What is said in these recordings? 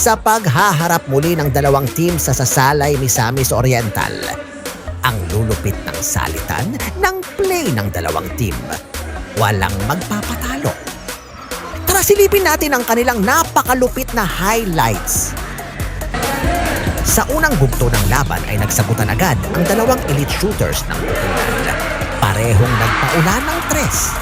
sa paghaharap muli ng dalawang team sa Sasalay, Misamis Oriental. Ang lulupit ng salitan ng play ng dalawang team. Walang magpapatalo. Tara silipin natin ang kanilang napakalupit na highlights. Sa unang bugto ng laban ay nagsagutan agad ang dalawang elite shooters ng putulan. Parehong nagpaula ng tres.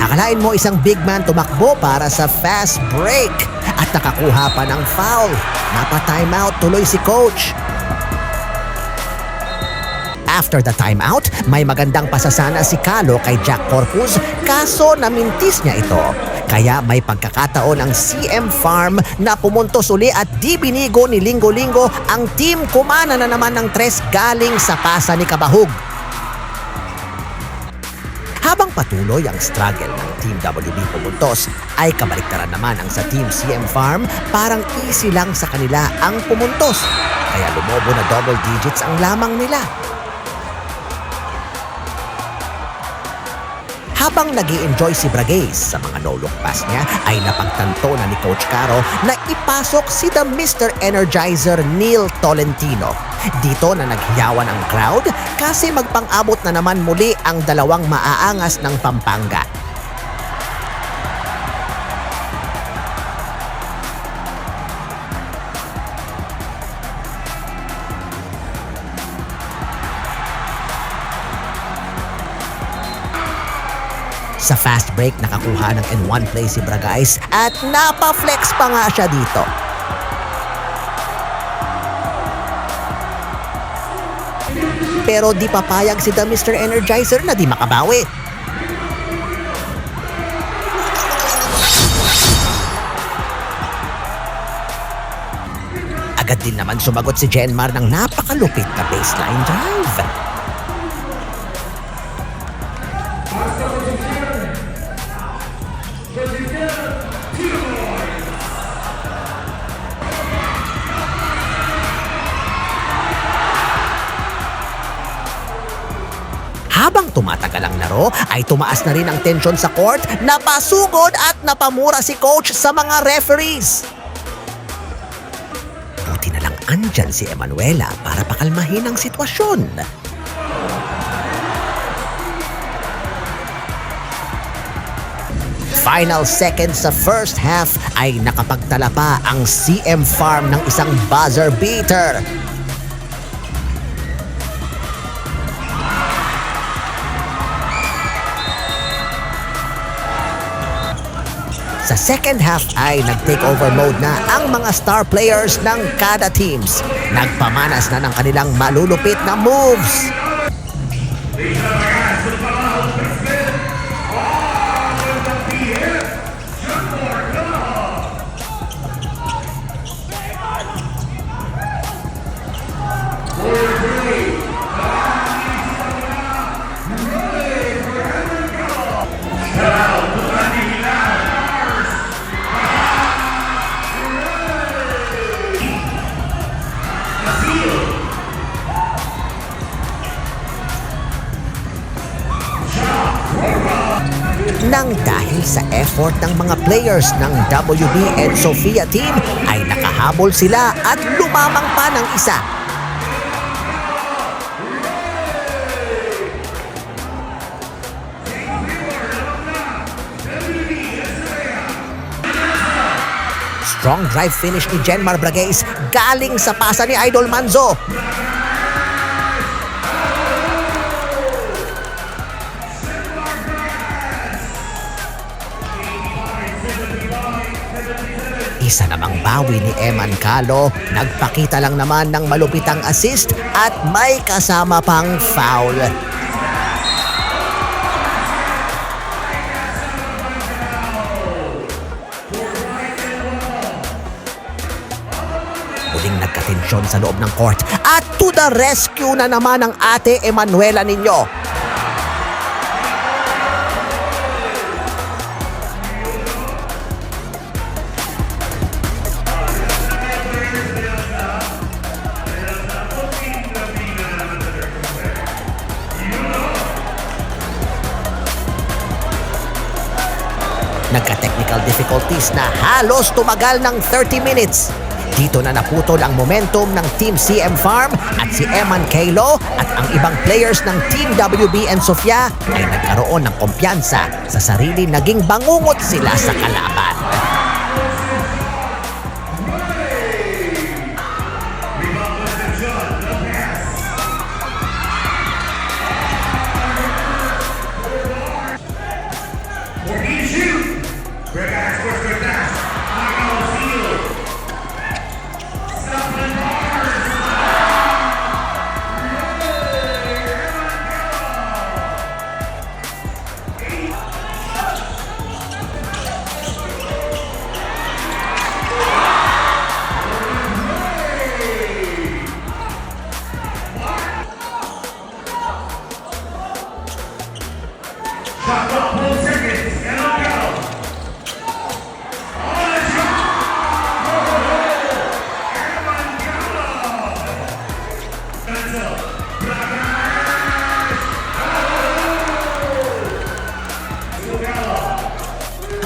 Akalain mo isang big man tumakbo para sa fast break at nakakuha pa ng foul. Napa-timeout tuloy si coach. After the timeout, may magandang pasasana si Calo kay Jack Corpus kaso namintis niya ito. Kaya may pagkakataon ang CM Farm na pumuntos uli at di binigo ni Linggo-Linggo ang team kumana na naman ng tres galing sa pasa ni Kabahug. Habang patuloy ang struggle ng Team WB pumuntos, ay kabaliktaran naman ang sa Team CM Farm, parang easy lang sa kanila ang pumuntos. Kaya lumobo na double digits ang lamang nila. Habang nag-i-enjoy si Braguez sa mga no-look pass niya, ay napagtanto na ni Coach Caro na ipasok si the Mr. Energizer Neil Tolentino. Dito na naghiyawan ang crowd kasi magpang-abot na naman muli ang dalawang maaangas ng Pampanga. Sa fast break, nakakuha ng N1 play si Braguez at napa-flex pa nga siya dito. Pero di papayag si the Mr. Energizer na di makabawi. Agad din naman sumagot si Jenmar ng napakalupit na baseline drive. Habang tumatagal ang laro, ay tumaas na rin ang tensyon sa court, napasugod at napamura si coach sa mga referees. Buti na lang andyan si Emanuela para pakalmahin ang sitwasyon. Final seconds sa first half ay nakapagtala pa ang CM Farm ng isang buzzer beater. Sa second half ay nag-takeover mode na ang mga star players ng kada teams. Nagpamanas na ng kanilang malulupit na moves. Nang dahil sa effort ng mga players ng WB and Sofia team ay nakahabol sila at lumamang pa ng isa. Strong drive finish ni Jenmar Braguez galing sa pasa ni Idol Manzo. Isa namang bawi ni Eman Calo, nagpakita lang naman ng malupitang assist at may kasama pang foul. Muling nagkatensyon sa loob ng court at to the rescue na naman ang ate Emanuela ninyo. Nagka-technical difficulties na halos tumagal ng 30 minutes. Dito na naputol ang momentum ng Team CM Farm at si Eman Kalo at ang ibang players ng Team WB and Sofia ay nagkaroon ng kumpiyansa sa sarili, naging bangungot sila sa kalaban.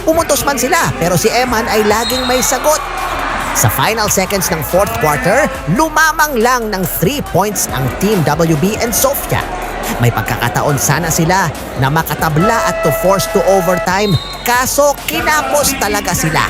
Pumuntos man sila pero si Eman ay laging may sagot. Sa final seconds ng fourth quarter, lumamang lang ng 3 points ang Team WB and Sofia. May pagkakataon sana sila na makatabla at to force to overtime, kaso kinapos talaga sila.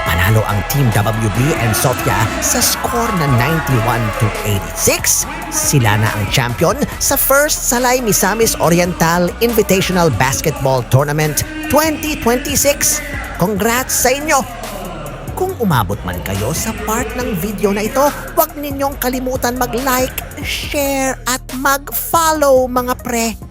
Panalo ang Team WB and Sofia sa score na 91-86. Sila na ang champion sa first Salay Misamis Oriental Invitational Basketball Tournament 2026. Congrats sa inyo! Kung umabot man kayo sa part ng video na ito, huwag ninyong kalimutan mag-like, share at mag-follow mga pre.